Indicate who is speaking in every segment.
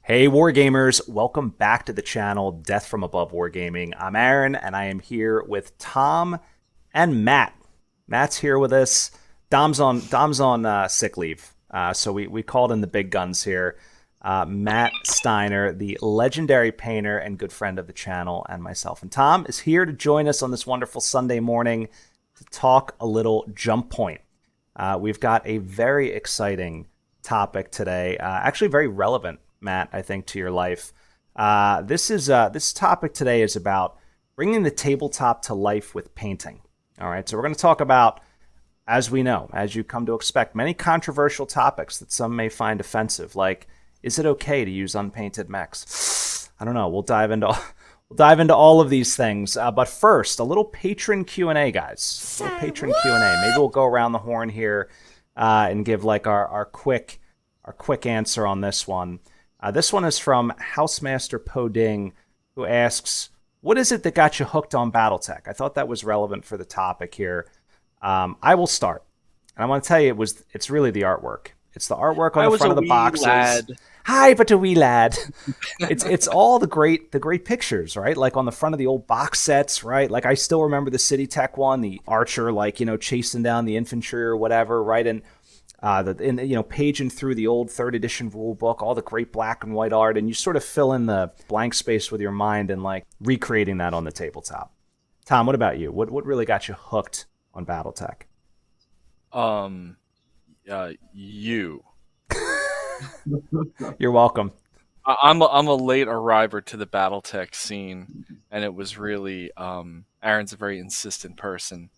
Speaker 1: Hey Wargamers, welcome back to the channel Death from Above Wargaming. I'm Aaron and I am here with Tom and Matt. Matt's here with us. Dom's on sick leave. So we called in the big guns here. Matt Steiner, the legendary painter and good friend of the channel, and myself. And Tom is here to join us on this wonderful Sunday morning to talk a little Jump Point. We've got a very exciting topic today, actually very relevant, Matt, I think, to your life. This topic today is about bringing the tabletop to life with painting. All right, so we're going to talk about, as we know, as you come to expect, many controversial topics that some may find offensive, like, is it okay to use unpainted mechs? I don't know. We'll dive into all of these things. But first, a little patron Q&A, guys. A little patron Q&A. Maybe we'll go around the horn here and give like our quick answer on this one. This one is from Housemaster Poding, who asks, what is it that got you hooked on BattleTech? I thought that was relevant for the topic here. I will start. And I want to tell you, it's really the artwork. It's the artwork on the front of the boxes. Lad. Hi, but a wee lad. It's all the great pictures, right? Like on the front of the old box sets, right? Like I still remember the City Tech one, the archer, like, chasing down the infantry or whatever, right? And paging through the old 3rd edition rule book, all the great black and white art, and you sort of fill in the blank space with your mind and like recreating that on the tabletop. Tom, what about you? What really got you hooked on BattleTech?
Speaker 2: You.
Speaker 1: You're welcome.
Speaker 2: I'm a late arriver to the BattleTech scene, and it was really Aaron's a very insistent person.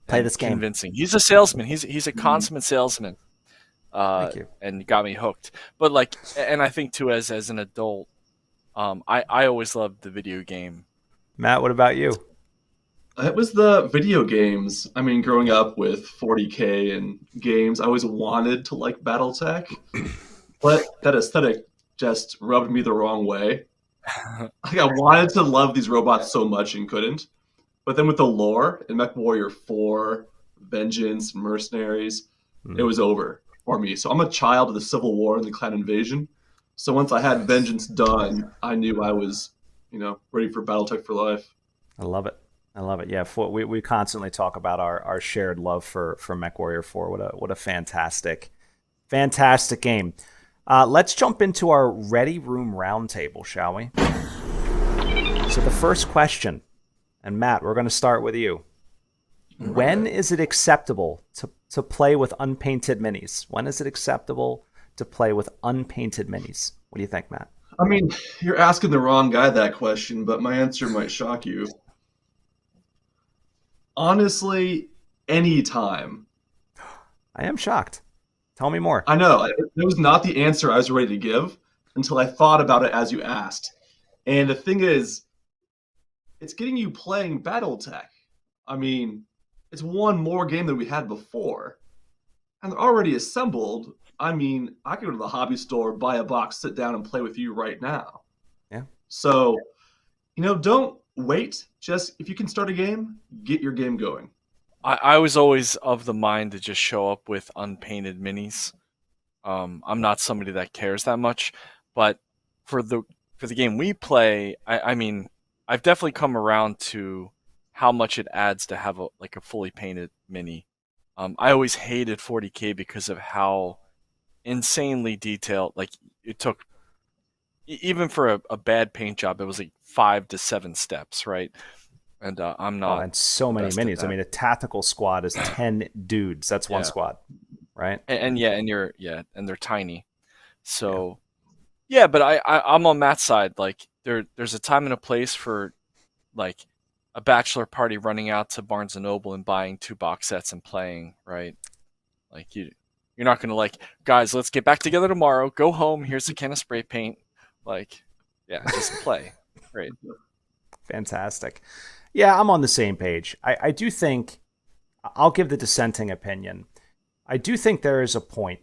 Speaker 1: Play this game.
Speaker 2: Convincing. He's a salesman. He's a consummate salesman.
Speaker 1: Thank you.
Speaker 2: And got me hooked. But like, and I think too, as an adult, I always loved the video game.
Speaker 1: Matt, what about you?
Speaker 3: It was the video games. I mean, growing up with 40K and games, I always wanted to like BattleTech, but that aesthetic just rubbed me the wrong way. Like, I wanted to love these robots so much and couldn't. But then with the lore in MechWarrior 4, Vengeance, Mercenaries, it was over for me. So I'm a child of the Civil War and the Clan Invasion. So once I had Vengeance done, I knew I was, ready for BattleTech for life.
Speaker 1: I love it. Yeah, we constantly talk about our shared love for MechWarrior 4. What a fantastic game. Let's jump into our Ready Room Roundtable, shall we? So the first question, and Matt, we're going to start with you. When is it acceptable to play with unpainted minis? When is it acceptable to play with unpainted minis? What do you think, Matt?
Speaker 3: I mean, you're asking the wrong guy that question, but my answer might shock you. Honestly, anytime.
Speaker 1: I am shocked. Tell me more.
Speaker 3: I know. It was not the answer I was ready to give until I thought about it as you asked. And the thing is, it's getting you playing BattleTech. I mean, it's one more game than we had before. And they're already assembled. I mean, I could go to the hobby store, buy a box, sit down, and play with you right now.
Speaker 1: Yeah.
Speaker 3: So, don't wait. Just, if you can start a game, get your game going.
Speaker 2: I was always of the mind to just show up with unpainted minis. I'm not somebody that cares that much, but for the game we play, I mean, I've definitely come around to how much it adds to have a fully painted mini. I always hated 40K because of how insanely detailed. Like, it took, even for a bad paint job, it was like 5 to 7 steps, right? And I'm not.
Speaker 1: And so many minis. I mean, a tactical squad is 10 dudes. That's one squad, right?
Speaker 2: And they're tiny. So, yeah, but I'm on Matt's side. Like, there's a time and a place for, like, a bachelor party running out to Barnes and Noble and buying 2 box sets and playing, right? Like, you're not gonna, like, guys, let's get back together tomorrow. Go home. Here's a can of spray paint. Like, yeah, just play. Great.
Speaker 1: Fantastic. Yeah, I'm on the same page. I do think, I'll give the dissenting opinion. I do think there is a point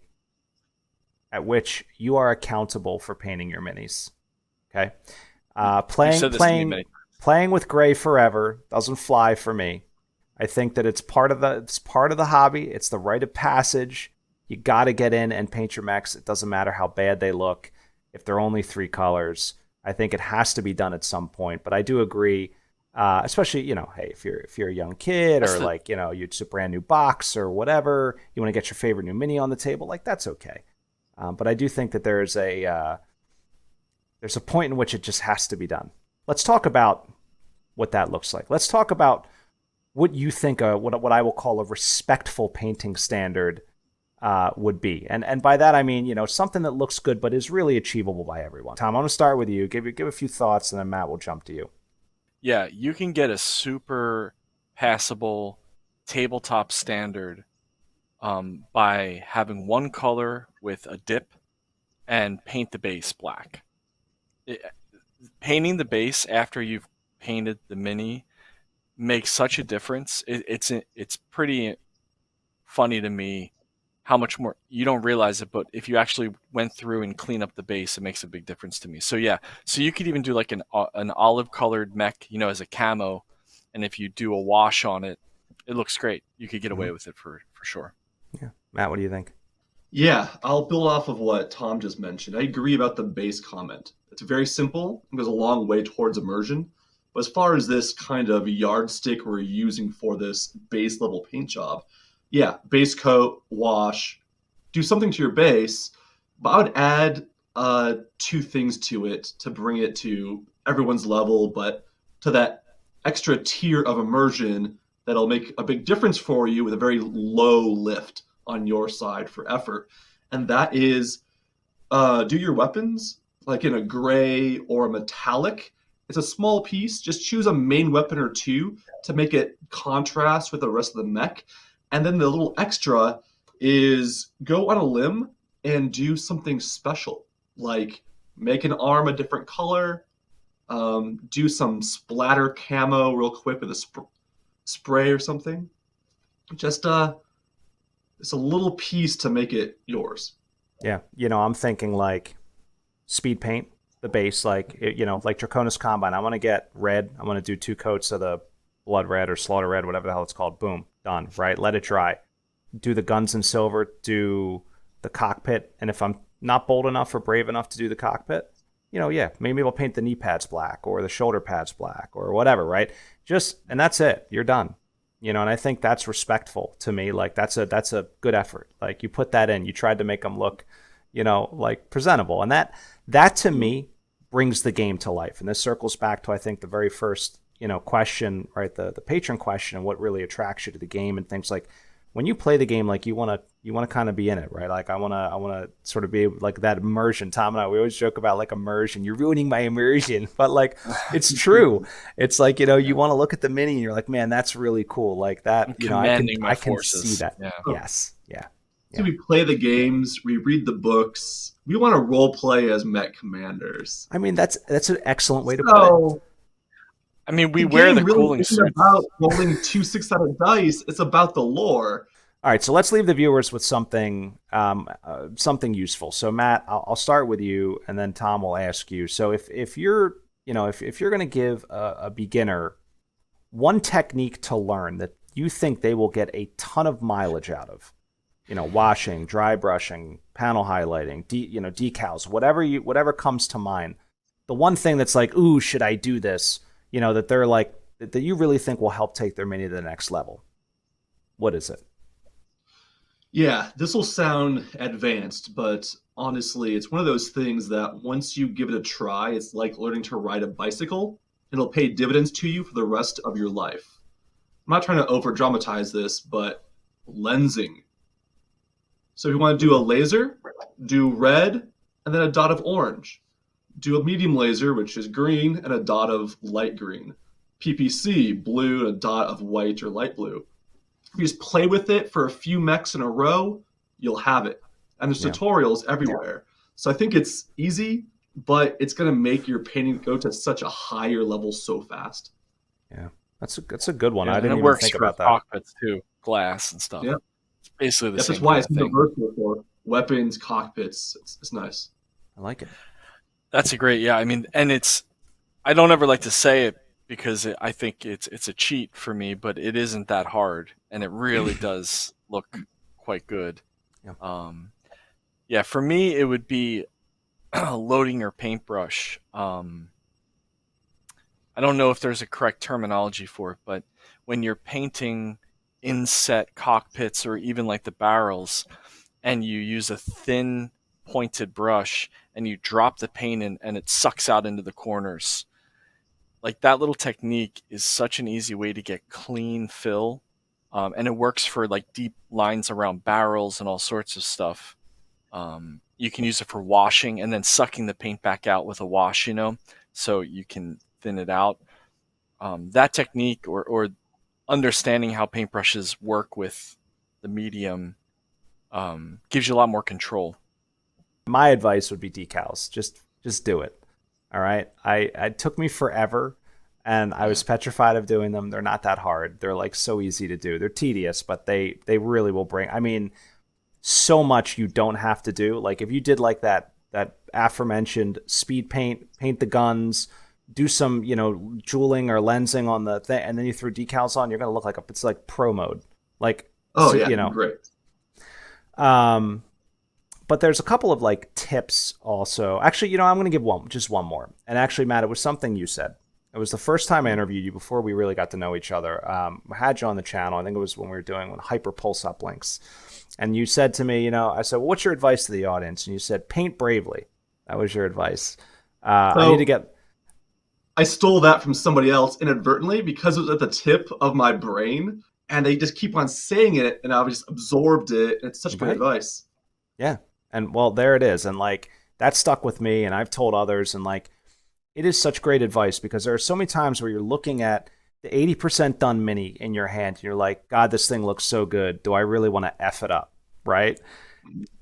Speaker 1: at which you are accountable for painting your minis. Okay? Playing with gray forever doesn't fly for me. I think that it's part of the hobby. It's the rite of passage. You got to get in and paint your mechs. It doesn't matter how bad they look. if they're only 3 colors. I think it has to be done at some point. But I do agree, especially, hey, if you're a young kid, or like, it's a brand new box or whatever, you want to get your favorite new mini on the table, like that's okay. But I do think that there's a point in which it just has to be done. Let's talk about what that looks like. Let's talk about what you think what I will call a respectful painting standard would be. And by that I mean, something that looks good but is really achievable by everyone. Tom, I'm going to start with you. Give a few thoughts, and then Matt will jump to you.
Speaker 2: Yeah, you can get a super passable tabletop standard by having one color with a dip and paint the base black. Painting the base after you've painted the mini makes such a difference. It's pretty funny to me how much more you don't realize it, but if you actually went through and clean up the base, it makes a big difference to me. So yeah, so you could even do like an olive colored mech, as a camo, and if you do a wash on it, it looks great. You could get away with it for sure.
Speaker 1: Yeah, Matt, what do you think?
Speaker 3: Yeah, I'll build off of what Tom just mentioned. I agree about the base comment. It's very simple and goes a long way towards immersion. But as far as this kind of yardstick we're using for this base level paint job, yeah, base coat, wash, do something to your base. But I would add 2 things to it to bring it to everyone's level, but to that extra tier of immersion that'll make a big difference for you with a very low lift on your side for effort. And that is do your weapons like in a gray or a metallic. It's a small piece. Just choose a main weapon or 2 to make it contrast with the rest of the mech. And then the little extra is go on a limb and do something special, like make an arm a different color, do some splatter camo real quick with a spray or something. Just it's a little piece to make it yours.
Speaker 1: Yeah, I'm thinking like speed paint the base, like like Draconis Combine. I want to get red. I want to do 2 coats of the blood red or slaughter red, whatever the hell it's called. Boom, done. Right, let it dry. Do the guns in silver. Do the cockpit, and if I'm not bold enough or brave enough to do the cockpit, yeah, maybe I'll paint the knee pads black or the shoulder pads black or whatever. Right, and that's it. You're done. And I think that's respectful to me. Like that's a good effort. Like you put that in, you tried to make them look, like presentable, and that to me brings the game to life. And this circles back to, I think, the very first question, right? The patron question, and what really attracts you to the game, and things like when you play the game, like you want to kind of be in it, right? Like I want to sort of be like that immersion. Tom and I, we always joke about like immersion. You're ruining my immersion, but like it's true. It's like you want to look at the mini and you're like, man, that's really cool. Like that, I can see that. Yeah. Yes, yeah.
Speaker 3: So we play the games, we read the books. We want to role play as mech commanders.
Speaker 1: I mean, that's an excellent way to put it.
Speaker 2: I mean, we wear the really cooling suits.
Speaker 3: It's about rolling 2 6-sided dice. It's about the lore.
Speaker 1: All right, so let's leave the viewers with something useful. So Matt, I'll start with you, and then Tom will ask you. So if you're if you're going to give a beginner one technique to learn that you think they will get a ton of mileage out of, washing, dry brushing, panel highlighting, decals, whatever comes to mind, the one thing that's like, ooh, should I do this? That they're like, that you really think will help take their mini to the next level. What is it?
Speaker 3: Yeah, this will sound advanced, but honestly, it's one of those things that once you give it a try, it's like learning to ride a bicycle. It'll pay dividends to you for the rest of your life. I'm not trying to over dramatize this, but lensing. So if you want to do a laser, do red and then a dot of orange. Do a medium laser, which is green, and a dot of light green. PPC, blue, and a dot of white or light blue. If you just play with it for a few mechs in a row, you'll have it. And there's tutorials everywhere. So I think it's easy, but it's going to make your painting go to such a higher level so fast.
Speaker 1: Yeah, that's a good one.
Speaker 2: Yeah,
Speaker 1: I didn't even think about that.
Speaker 2: Cockpits too, glass and stuff.
Speaker 3: Yeah,
Speaker 2: it's basically the same.
Speaker 3: That's why it's universal for weapons, cockpits. It's nice.
Speaker 1: I like it.
Speaker 2: That's a great, yeah. I mean, and I don't ever like to say it because I think it's a cheat for me, but it isn't that hard, and it really does look quite good.
Speaker 1: Yeah.
Speaker 2: Yeah, for me, it would be loading your paintbrush. I don't know if there's a correct terminology for it, but when you're painting inset cockpits or even like the barrels, and you use a thin pointed brush and you drop the paint in and it sucks out into the corners. Like that little technique is such an easy way to get clean fill. And it works for like deep lines around barrels and all sorts of stuff. You can use it for washing and then sucking the paint back out with a wash, so you can thin it out. That technique or understanding how paintbrushes work with the medium gives you a lot more control.
Speaker 1: My advice would be decals. Just do it. All right. It took me forever, and I was petrified of doing them. They're not that hard. They're like so easy to do. They're tedious, but they really will bring. I mean, so much you don't have to do. Like if you did like that aforementioned speed paint the guns, do some jeweling or lensing on the thing, and then you throw decals on, you're gonna look like it's like pro mode. Like
Speaker 3: great.
Speaker 1: But there's a couple of like tips also. Actually, I'm going to give just one more. And actually, Matt, it was something you said. It was the first time I interviewed you before we really got to know each other. I had you on the channel. I think it was when we were doing hyper pulse uplinks. And you said to me, I said, well, what's your advice to the audience? And you said, paint bravely. That was your advice. I need to get...
Speaker 3: I stole that from somebody else inadvertently because it was at the tip of my brain. And they just keep on saying it. And I just absorbed it. And it's such great advice.
Speaker 1: Yeah. And well, there it is. And like that stuck with me, and I've told others, and like it is such great advice because there are so many times where you're looking at the 80% done mini in your hand and you're like, God, this thing looks so good. Do I really want to F it up? Right?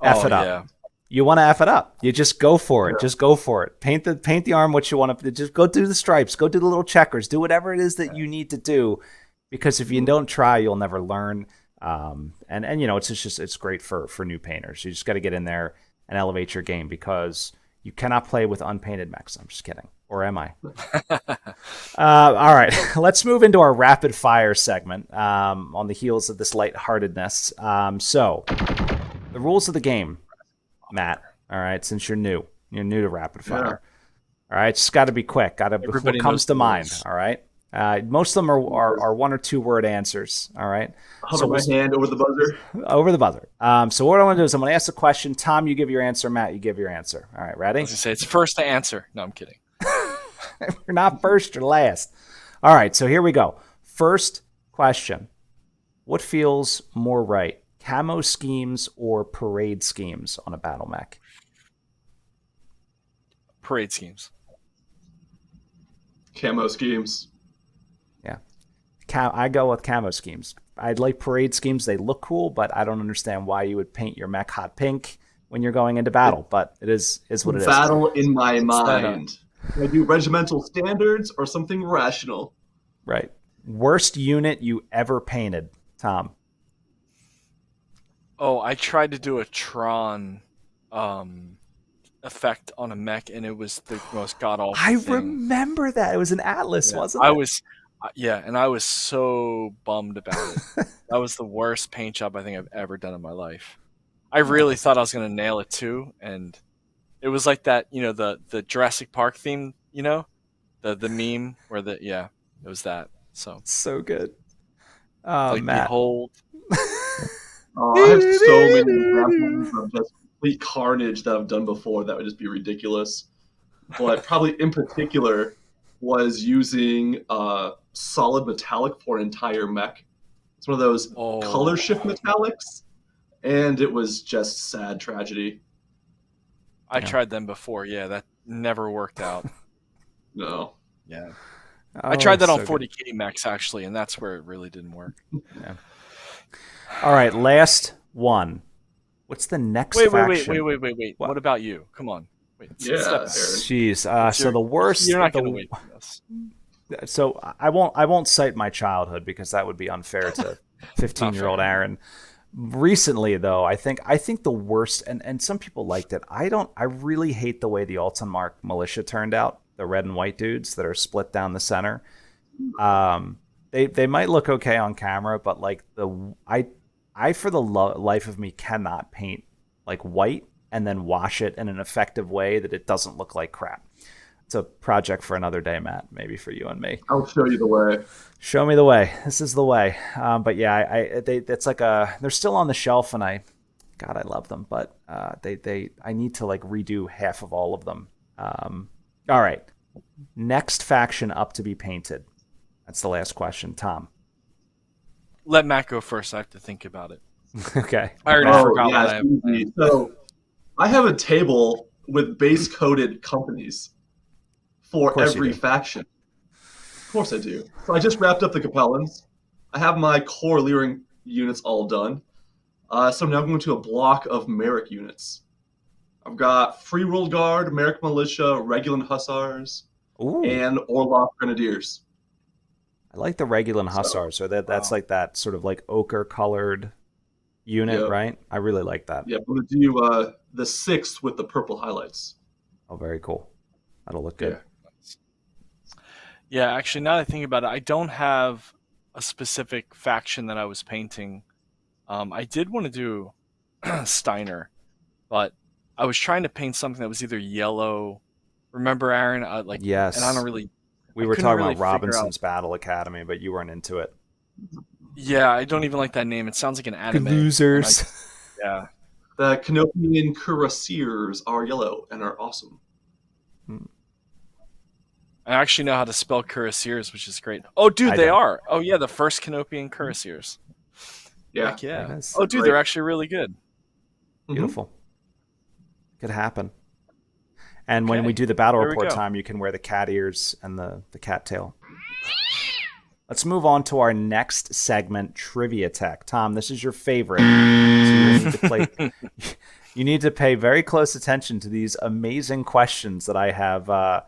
Speaker 1: F it up. Yeah. You want to F it up. You just go for it. Yeah. Just go for it. Paint the arm what you want to. Just go do the stripes. Go do the little checkers. Do whatever it is that you need to do, because if you don't try, you'll never learn. And it's great for new painters. You just got to get in there and elevate your game, because you cannot play with unpainted mechs. I'm just kidding. Or am I? All right. Let's move into our rapid fire segment on the heels of this lightheartedness. So the rules of the game, Matt. All right. Since you're new to rapid fire. Yeah. All right. Just got to be quick. What comes to mind. All right. Most of them are 1 or 2 word answers. All right.
Speaker 3: Hover my hand over the buzzer.
Speaker 1: Over the buzzer. So what I want to do is I'm going to ask a question. Tom, you give your answer. Matt, you give your answer. All right. Ready?
Speaker 2: I was going to say it's first to answer. No, I'm kidding.
Speaker 1: We're not first or last. All right. So here we go. First question. What feels more right? Camo schemes or parade schemes on a battle mech?
Speaker 2: Parade schemes.
Speaker 3: Camo schemes.
Speaker 1: I go with camo schemes. I'd like parade schemes. They look cool, but I don't understand why you would paint your mech hot pink when you're going into battle. But it is what it is.
Speaker 3: Battle in my mind. I do regimental standards or something rational.
Speaker 1: Right. Worst unit you ever painted, Tom?
Speaker 2: Oh, I tried to do a Tron effect on a mech, and it was the most god-awful thing.
Speaker 1: Remember that. It was an Atlas, wasn't it?
Speaker 2: And I was so bummed about it. That was the worst paint job I think I've ever done in my life. I really thought I was going to nail it too, and it was like that, the Jurassic Park theme, the meme where it was that.
Speaker 1: So good. Oh,
Speaker 2: like,
Speaker 1: Matt.
Speaker 2: Behold.
Speaker 3: I have so many examples of just complete carnage that I've done before that would just be ridiculous. But probably in particular was using solid metallic for an entire mech. It's one of those color shift metallics, and it was just sad tragedy.
Speaker 2: I tried them before. Yeah, that never worked out.
Speaker 3: No.
Speaker 2: Yeah. I tried that on 40K mechs, actually, and that's where it really didn't work.
Speaker 1: Yeah. All right, last one. What's the next faction?
Speaker 2: Wait. What about you? Come on. Wait.
Speaker 1: Jeez. So the worst...
Speaker 2: You're not going to wait for this.
Speaker 1: So I won't cite my childhood because that would be unfair to 15-year-old Aaron. Recently, though, I think the worst, and some people liked it. I really hate the way the Altenmark militia turned out. The red and white dudes that are split down the center. They might look okay on camera, but like I for the life of me cannot paint like white and then wash it in an effective way that it doesn't look like crap. It's a project for another day, Matt, maybe for you and me.
Speaker 3: I'll show you the way.
Speaker 1: Show me the way. This is the way. But yeah, it's like they're still on the shelf, and God, I love them, but I need to like redo half of all of them. All right, next faction up to be painted. That's the last question, Tom.
Speaker 2: Let Matt go first. I have to think about it.
Speaker 1: Okay.
Speaker 2: I already forgot what I have.
Speaker 3: Easy. So I have a table with base coded companies for every faction. Of course I do. So I just wrapped up the Capellans. I have my core Leering units all done. So now I'm going to a block of Merrick units. I've got Free World Guard, Merrick Militia, Regulan Hussars, and Orloff Grenadiers.
Speaker 1: I like the Regulan Hussars. So that's like that sort of like ochre colored unit, right? I really like that.
Speaker 3: Yeah, I'm going to do the 6th with the purple highlights.
Speaker 1: Oh, very cool. That'll look good.
Speaker 2: Yeah, actually, now that I think about it, I don't have a specific faction that I was painting. I did want to do Steiner, but I was trying to paint something that was either yellow. Remember, Aaron?
Speaker 1: Yes.
Speaker 2: And I don't really.
Speaker 1: We were talking about Robinson's Battle Academy, but you weren't into it.
Speaker 2: Yeah, I don't even like that name. It sounds like an anime.
Speaker 1: Losers.
Speaker 2: Yeah.
Speaker 3: The Canopian Cuirassiers are yellow and are awesome.
Speaker 2: I actually know how to spell Cuirassiers, which is great. Oh, dude, they are. Oh, yeah, the first Canopian Cuirassiers.
Speaker 3: Yeah.
Speaker 2: Heck yeah. Oh, dude, they're actually really good.
Speaker 1: Beautiful. Could happen. And when we do the battle report time, you can wear the cat ears and the cat tail. Let's move on to our next segment, Trivia Tech. Tom, this is your favorite. So you need to pay very close attention to these amazing questions that I have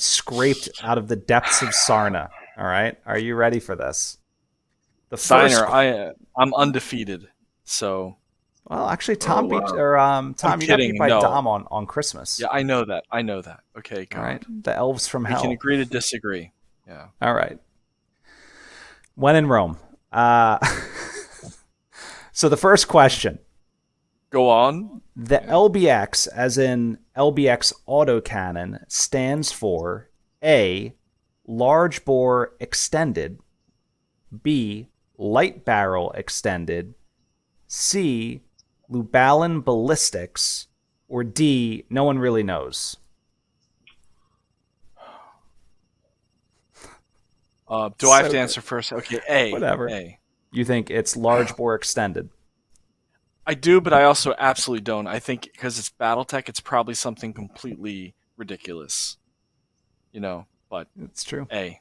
Speaker 1: scraped out of the depths of Sarna. All right, are you ready for this?
Speaker 2: Steiner, I'm undefeated. So,
Speaker 1: well, actually, Tom you got beat by Dom on Christmas.
Speaker 2: Yeah, I know that. Okay,
Speaker 1: all right. The elves from hell.
Speaker 2: We can agree to disagree. Yeah.
Speaker 1: All right. When in Rome. So the first question.
Speaker 2: Go on.
Speaker 1: The LBX, as in LBX autocannon, stands for A, large bore extended, B, light barrel extended, C, Lubalin ballistics, or D, no one really knows.
Speaker 2: Do I have to answer first? Okay, A.
Speaker 1: Whatever.
Speaker 2: A.
Speaker 1: You think it's large bore extended?
Speaker 2: I do, but I also absolutely don't. I think because it's BattleTech, it's probably something completely ridiculous. But
Speaker 1: it's true.
Speaker 2: A.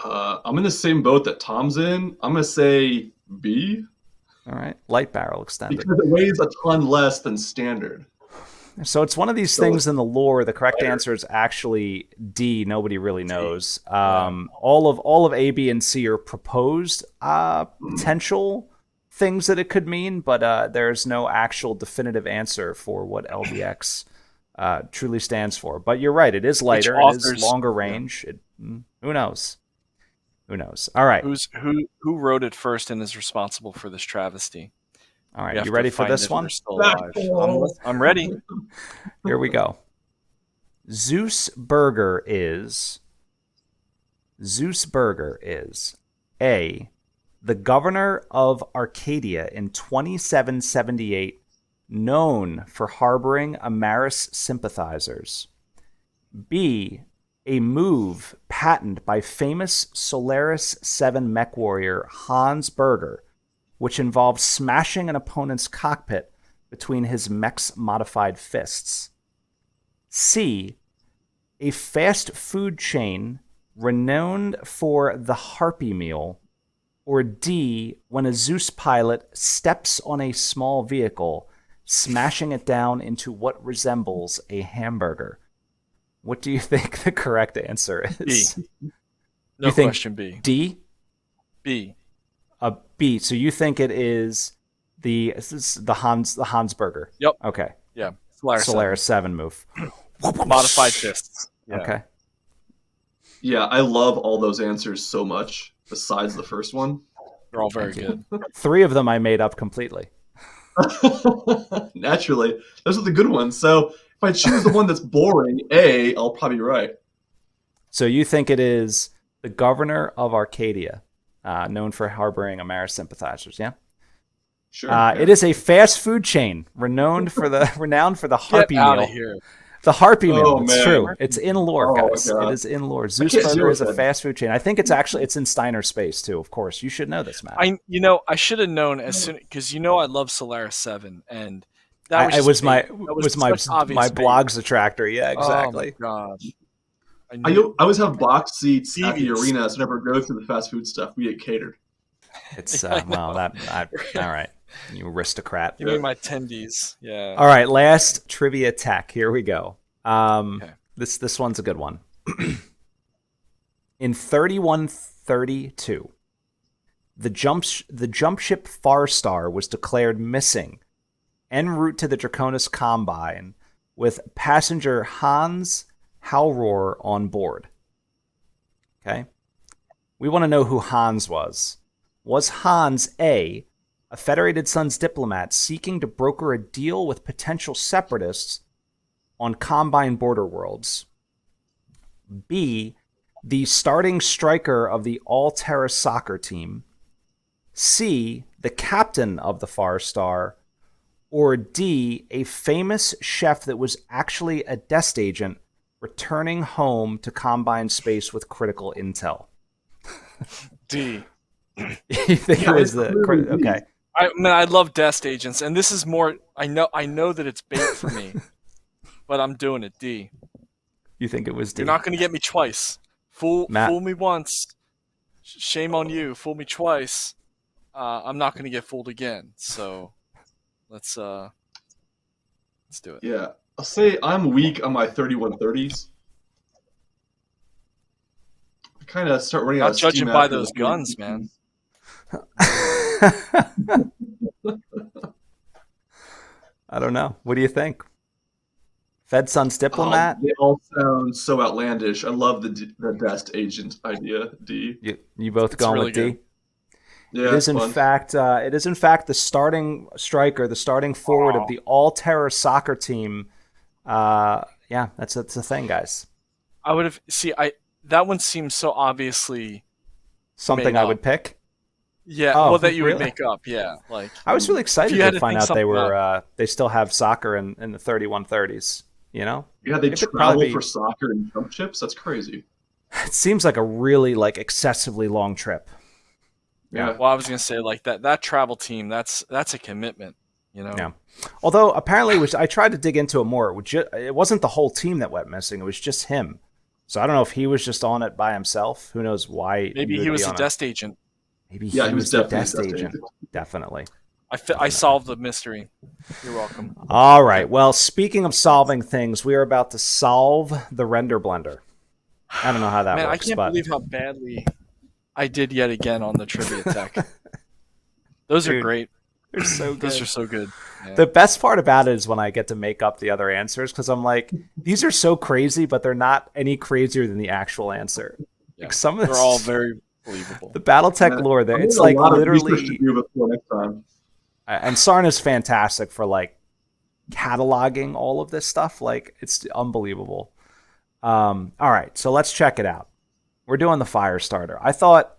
Speaker 3: I'm in the same boat that Tom's in. I'm going to say B.
Speaker 1: All right. Light barrel extended.
Speaker 3: Because it weighs a ton less than standard.
Speaker 1: So it's one of these things in the lore. The correct answer is actually D. Nobody really knows. All of A, B, and C are proposed potential things that it could mean, but there's no actual definitive answer for what LBX truly stands for. But you're right. It is lighter. It is longer range. Who knows? Who knows? All right.
Speaker 2: Who wrote it first and is responsible for this travesty?
Speaker 1: All right, you ready for this one?
Speaker 2: I'm ready.
Speaker 1: Here we go. Zeus Burger is A, the governor of Arcadia in 2778, known for harboring Amaris sympathizers. B, a move patented by famous Solaris 7 mech warrior Hans Berger, which involves smashing an opponent's cockpit between his Mechs modified fists. C, a fast food chain renowned for the Harpy meal. Or D, when a Zeus pilot steps on a small vehicle, smashing it down into what resembles a hamburger. What do you think the correct answer is?
Speaker 2: B. No question, B.
Speaker 1: D?
Speaker 2: B.
Speaker 1: B. So you think it is the Hans Burger?
Speaker 2: Yep.
Speaker 1: Okay.
Speaker 2: Yeah.
Speaker 1: Solaris 7 move.
Speaker 2: Modified fists. Yeah.
Speaker 1: Okay.
Speaker 3: Yeah, I love all those answers so much. Besides the first one,
Speaker 2: they're all very good.
Speaker 1: 3 of them I made up completely.
Speaker 3: Naturally, those are the good ones. So if I choose the one that's boring, A, I'll probably be right.
Speaker 1: So you think it is the governor of Arcadia, known for harboring Amaris sympathizers? Yeah.
Speaker 3: Sure. Yeah.
Speaker 1: It is a fast food chain renowned for the
Speaker 2: Get
Speaker 1: Harpy
Speaker 2: out
Speaker 1: meal.
Speaker 2: of here.
Speaker 1: The Harpy meal.
Speaker 3: Oh,
Speaker 1: It's
Speaker 3: man.
Speaker 1: true. It's in lore,
Speaker 3: Oh, my
Speaker 1: guys.
Speaker 3: God.
Speaker 1: It is in lore.
Speaker 3: I
Speaker 1: Zeus
Speaker 3: can't deal
Speaker 1: Burger is
Speaker 3: with
Speaker 1: a
Speaker 3: it.
Speaker 1: fast food chain. I think it's in Steiner space too. Of course, you should know this, Matt.
Speaker 2: I should have known as soon because I love Solaris 7, and that was
Speaker 1: I
Speaker 2: just
Speaker 1: was my
Speaker 2: bait. That
Speaker 1: was my
Speaker 2: such obvious
Speaker 1: my
Speaker 2: bait.
Speaker 1: blogs attractor. Yeah, exactly.
Speaker 2: Oh my god!
Speaker 3: I always have box seats at the
Speaker 2: Devious.
Speaker 3: arena, so I never go through the fast food stuff. We get catered.
Speaker 1: It's
Speaker 2: I
Speaker 1: well
Speaker 2: know.
Speaker 1: all right, you aristocrat.
Speaker 2: Give me my tendies. Yeah.
Speaker 1: All right, last trivia tech. Here we go.
Speaker 2: Okay.
Speaker 1: This one's a good one. In 3132, the jump ship Farstar was declared missing en route to the Draconis Combine with passenger Hans Halrohr on board. Okay? We want to know who Hans was. Was Hans A Federated Sons diplomat seeking to broker a deal with potential separatists on Combine border worlds? B, the starting striker of the All-Terra soccer team? C, the captain of the Farstar? Or D, a famous chef that was actually a Dest agent returning home to Combine space with critical intel?
Speaker 2: D.
Speaker 1: You think it was the... Okay.
Speaker 2: I love Dest agents, and this is more. I know that it's bait for me, but I'm doing it. D.
Speaker 1: You think it was D?
Speaker 2: You're not going to get me twice. Fool me once. Shame on you. Fool me twice. I'm not going to get fooled again. So let's do it.
Speaker 3: Yeah. I'll say I'm weak on my 3130s. I kind of start running out
Speaker 2: Not
Speaker 3: of
Speaker 2: judging
Speaker 3: steam
Speaker 2: by
Speaker 3: after
Speaker 2: those
Speaker 3: the
Speaker 2: guns,
Speaker 3: 40s.
Speaker 2: man.
Speaker 1: I don't know. What do you think? Fed Sons diplomat?
Speaker 3: They all sound so outlandish. I love the Dest agent idea. D.
Speaker 1: You both going
Speaker 2: really
Speaker 1: with D?
Speaker 2: good.
Speaker 3: Yeah,
Speaker 1: It is
Speaker 3: it's fun.
Speaker 1: it is in fact the starting striker, the starting forward of the All-Terra soccer team. Yeah, that's the thing, guys.
Speaker 2: I would have that one seems so obviously
Speaker 1: Something
Speaker 2: made
Speaker 1: I
Speaker 2: up.
Speaker 1: would pick.
Speaker 2: Yeah,
Speaker 1: Oh,
Speaker 2: well, that you would
Speaker 1: really?
Speaker 2: make up. Yeah, like
Speaker 1: I was really excited
Speaker 2: you had
Speaker 1: to
Speaker 2: to
Speaker 1: find
Speaker 2: think
Speaker 1: out they
Speaker 2: something
Speaker 1: were they still have soccer in the 3130s. You know,
Speaker 3: Yeah, they
Speaker 1: It could
Speaker 3: travel
Speaker 1: probably be-
Speaker 3: for soccer and jump chips. That's crazy.
Speaker 1: it seems like a really excessively long trip.
Speaker 3: Yeah.
Speaker 2: well, I was gonna say like that travel team. That's a commitment. You know.
Speaker 1: Yeah. Although apparently, I tried to dig into it more. It wasn't the whole team that went missing. It was just him. So I don't know if he was just on it by himself. Who knows why?
Speaker 2: Maybe
Speaker 1: would
Speaker 2: he was
Speaker 1: be
Speaker 2: a
Speaker 1: on
Speaker 2: Dest agent.
Speaker 1: Maybe
Speaker 3: Yeah,
Speaker 1: he
Speaker 3: he
Speaker 1: was
Speaker 3: was
Speaker 1: the
Speaker 3: definitely a
Speaker 1: Dest
Speaker 3: Dest
Speaker 1: agent.
Speaker 3: agent.
Speaker 1: Definitely.
Speaker 2: I solved the mystery. You're welcome.
Speaker 1: All right. Well, speaking of solving things, we are about to solve the render blender. I don't know how that
Speaker 2: Man,
Speaker 1: works,
Speaker 2: I can't
Speaker 1: but
Speaker 2: believe how badly I did yet again on the trivia tech. Those are
Speaker 1: Dude,
Speaker 2: great.
Speaker 1: they're so good.
Speaker 2: Those are so good. Yeah.
Speaker 1: The best part about it is when I get to make up the other answers because I'm like, these are so crazy, but they're not any crazier than the actual answer.
Speaker 2: Yeah.
Speaker 1: Like some of
Speaker 2: They're
Speaker 1: this,
Speaker 2: all very believable.
Speaker 1: the BattleTech
Speaker 3: Yeah.
Speaker 1: lore there.
Speaker 3: I'm
Speaker 1: It's
Speaker 3: gonna
Speaker 1: like
Speaker 3: have a lot of research
Speaker 1: literally,
Speaker 3: to do before next time.
Speaker 1: and Sarna's fantastic for like cataloging all of this stuff. Like it's unbelievable. All right, so let's check it out. We're doing the fire starter. I thought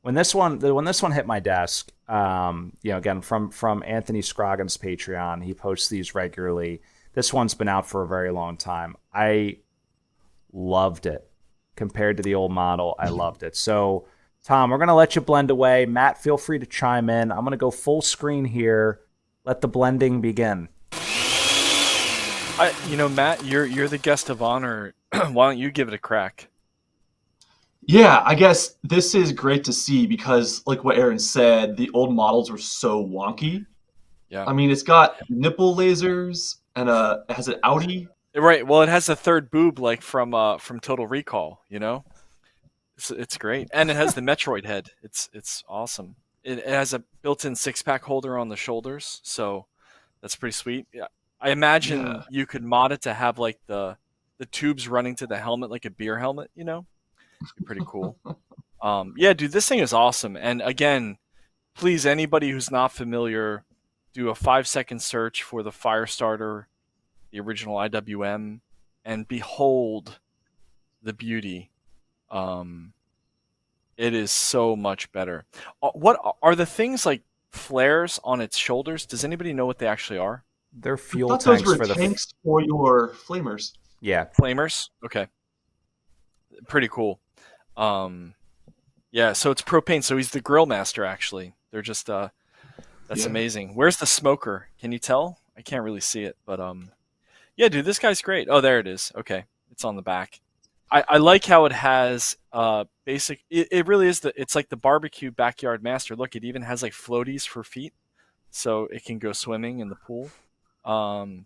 Speaker 1: when this one hit my desk, again from Anthony Scroggins' Patreon, he posts these regularly. This one's been out for a very long time. I loved it compared to the old model. I loved it. So, Tom, we're gonna let you blend away. Matt, feel free to chime in. I'm gonna go full screen here. Let the blending begin.
Speaker 2: Matt, you're the guest of honor. Why don't you give it a crack?
Speaker 3: Yeah, I guess this is great to see because, like what Aaron said, the old models were so wonky.
Speaker 2: Yeah.
Speaker 3: I mean, it's got nipple lasers and it has an Audi.
Speaker 2: Right. Well, it has a third boob like from Total Recall. You know, it's great, and it has the Metroid head. It's awesome. It has a built-in 6-pack holder on the shoulders, so that's pretty sweet. Yeah. I imagine you could mod it to have like the tubes running to the helmet like a beer helmet. You know, it'd be pretty cool. Yeah, dude, this thing is awesome. And again, please, anybody who's not familiar, do a 5-second search for the Firestarter, the original IWM, and behold the beauty. It is so much better. What are the things like flares on its shoulders? Does anybody know what they actually are?
Speaker 1: They're
Speaker 3: I
Speaker 1: fuel
Speaker 3: thought those
Speaker 1: tanks
Speaker 3: were
Speaker 1: for the
Speaker 3: tanks for your flamers.
Speaker 1: yeah.
Speaker 2: Flamers? Okay. Pretty cool. Yeah, so it's propane, so he's the grill master actually. They're just that's
Speaker 3: Yeah.
Speaker 2: amazing. Where's the smoker? Can you tell? I can't really see it, but yeah, dude, this guy's great. Oh, there it is. Okay. It's on the back. I like how it has basic it really is it's like the barbecue backyard master. Look, it even has like floaties for feet so it can go swimming in the pool.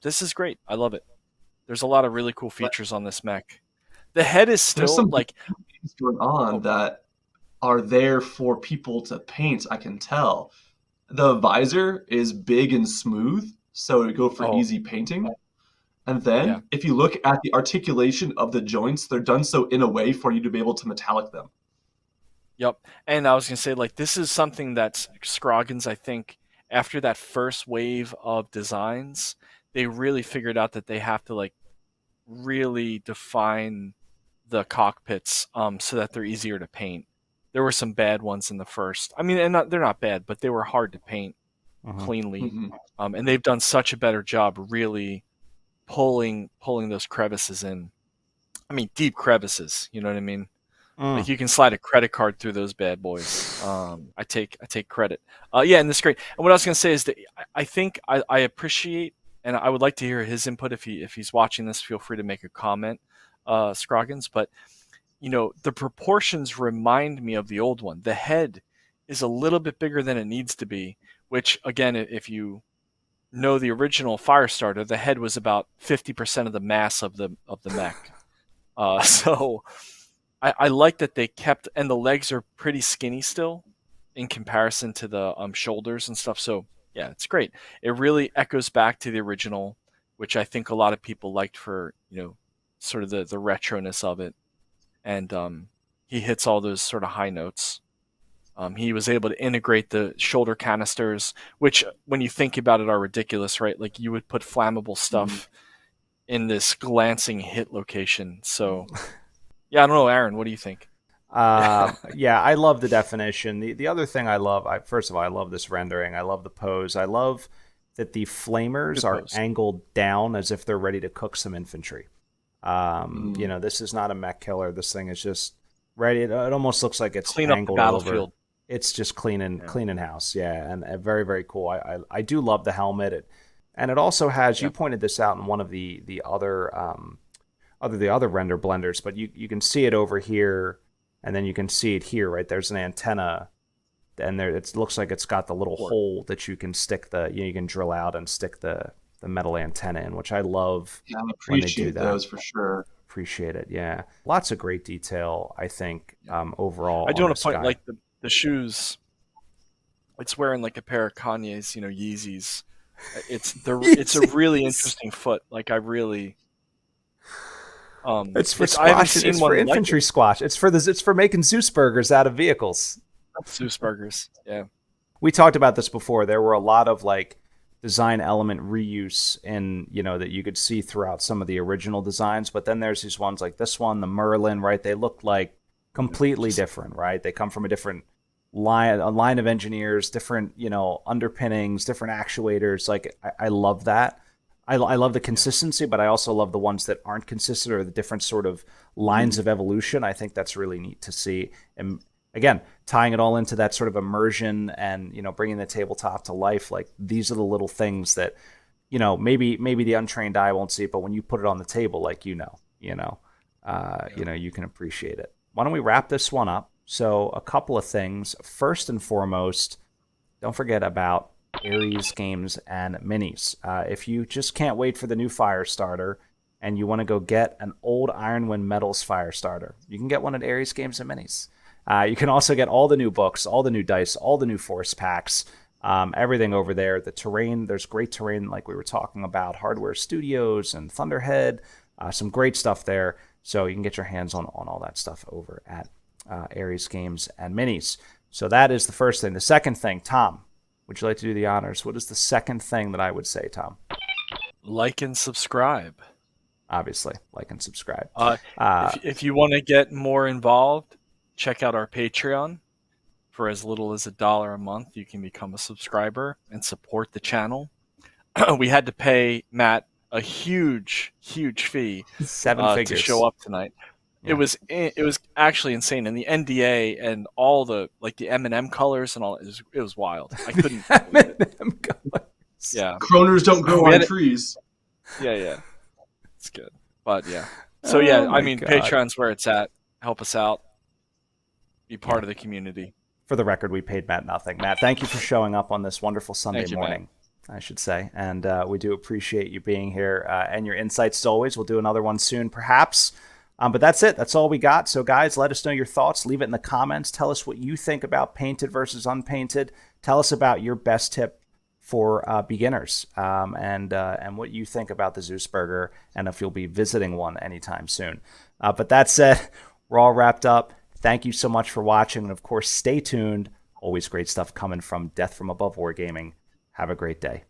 Speaker 2: This is great. I love it. There's a lot of really cool
Speaker 3: But
Speaker 2: features on this mech. The head is
Speaker 3: there's
Speaker 2: still
Speaker 3: some
Speaker 2: like
Speaker 3: things going on
Speaker 2: oh,
Speaker 3: that are there for people to paint, I can tell. The visor is big and smooth, so it go for
Speaker 2: oh
Speaker 3: easy painting. And
Speaker 2: yeah.
Speaker 3: then, if you look at the articulation of the joints, they're done so in a way for you to be able to metallic them.
Speaker 2: Yep. And I was gonna say, like, this is something that Scroggins, I think, after that first wave of designs, they really figured out that they have to like really define the cockpits so that they're easier to paint. There were some bad ones in the first. I mean, they're not bad, but they were hard to paint
Speaker 1: Mhm.
Speaker 2: cleanly.
Speaker 3: Hmm.
Speaker 2: And they've done such a better job really pulling those crevices in. I mean, deep crevices. You know what I mean? Like
Speaker 1: Mm.
Speaker 2: you can slide a credit card through those bad boys. I take credit. Yeah, and this is great. And what I was gonna say is that I think I appreciate, and I would like to hear his input if he's watching this. Feel free to make a comment, Scroggins. But you know the proportions remind me of the old one. The head is a little bit bigger than it needs to be. Which again, if you know the original Firestarter, the head was about 50% of the mass of the mech. So I like that they kept, and the legs are pretty skinny still in comparison to the shoulders and stuff. So yeah, it's great. It really echoes back to the original, which I think a lot of people liked for sort of the retroness of it, and he hits all those sort of high notes. He was able to integrate the shoulder canisters, which when you think about it are ridiculous, right? Like you would put flammable stuff in this glancing hit location. So yeah, I don't know, Aaron. What do you think?
Speaker 1: Yeah, I love the definition. The other thing I love, first of all, I love this rendering. I love the pose. I love that the flamers
Speaker 2: Good
Speaker 1: are
Speaker 2: pose.
Speaker 1: angled down as if they're ready to cook some infantry.
Speaker 3: Mm.
Speaker 1: This is not a mech killer. This thing is just ready. It almost looks like it's
Speaker 2: Clean up the
Speaker 1: angled over.
Speaker 2: battlefield.
Speaker 1: It's just cleaning
Speaker 2: Yeah.
Speaker 1: cleaning house. Yeah, and very very cool. I do love the helmet. And it also has. You
Speaker 2: Yep.
Speaker 1: pointed this out in one of the other render blenders, but you can see it over here, and then you can see it here. Right there's an antenna, and there it looks like it's got the little
Speaker 2: Port.
Speaker 1: hole that you can stick you can drill out and stick the metal antenna in, which I love
Speaker 3: Yeah, I
Speaker 1: when they do
Speaker 3: appreciate
Speaker 1: that.
Speaker 3: those for sure.
Speaker 1: Appreciate it. Yeah, lots of great detail. I think
Speaker 2: Yeah.
Speaker 1: overall
Speaker 2: I do
Speaker 1: on
Speaker 2: want to
Speaker 1: this
Speaker 2: point
Speaker 1: guy.
Speaker 2: like the shoes. It's wearing like a pair of Kanye's, Yeezys. It's a really interesting foot. Like I really
Speaker 1: It's for
Speaker 2: it's I haven't
Speaker 1: squash. It's
Speaker 2: seen
Speaker 1: for
Speaker 2: one like it.
Speaker 1: infantry squash. It's for making Zeus burgers out of vehicles.
Speaker 2: Zeus burgers. Yeah.
Speaker 1: We talked about this before. There were a lot of like design element reuse in that you could see throughout some of the original designs, but then there's these ones like this one, the Merlin, right? They look like completely
Speaker 2: Just
Speaker 1: different, right? They come from a line of engineers, different underpinnings, different actuators. Like I love that. I love the
Speaker 2: yeah.
Speaker 1: consistency, but I also love the ones that aren't consistent or the different sort of lines of evolution. I think that's really neat to see. And again, tying it all into that sort of immersion and bringing the tabletop to life. Like these are the little things that maybe the untrained eye won't see, but when you put it on the table, like you can appreciate it. Why don't we wrap this one up? So a couple of things. First and foremost, don't forget about Aries Games and Minis. If you just can't wait for the new Firestarter and you want to go get an old Ironwind Metals Firestarter, you can get one at Aries Games and Minis. You can also get all the new books, all the new dice, all the new force packs, everything over there. The terrain, there's great terrain like we were talking about, Hardware Studios and Thunderhead, some great stuff there. So you can get your hands on all that stuff over at Aries Games and Minis. So that is the first thing. The second thing, Tom, would you like to do the honors? What is the second thing that I would say, Tom?
Speaker 2: Like and subscribe.
Speaker 1: Obviously, like and subscribe.
Speaker 2: If you want to get more involved, check out our Patreon. For as little as $1 a month, you can become a subscriber and support the channel. We had to pay Matt a huge fee
Speaker 1: 7 figures
Speaker 2: to show up tonight.
Speaker 1: Yeah.
Speaker 2: It was actually insane, and the NDA and all the M&M colors and all it was wild. I couldn't believe it.
Speaker 1: M&M colors.
Speaker 2: Yeah,
Speaker 3: Kroners don't grow on trees.
Speaker 2: Yeah, it's good, but yeah. So yeah,
Speaker 1: Oh my
Speaker 2: I mean,
Speaker 1: God.
Speaker 2: Patreon's where it's at. Help us out. Be part of the community.
Speaker 1: For the record, we paid Matt nothing. Matt, thank you for showing up on this wonderful Sunday morning,
Speaker 2: Matt.
Speaker 1: I should say. And we do appreciate you being here and your insights as always. We'll do another one soon, perhaps. But that's it. That's all we got. So, guys, let us know your thoughts. Leave it in the comments. Tell us what you think about painted versus unpainted. Tell us about your best tip for beginners and what you think about the Zeusberger and if you'll be visiting one anytime soon. But that said, we're all wrapped up. Thank you so much for watching. And, of course, stay tuned. Always great stuff coming from Death from Above Wargaming. Have a great day.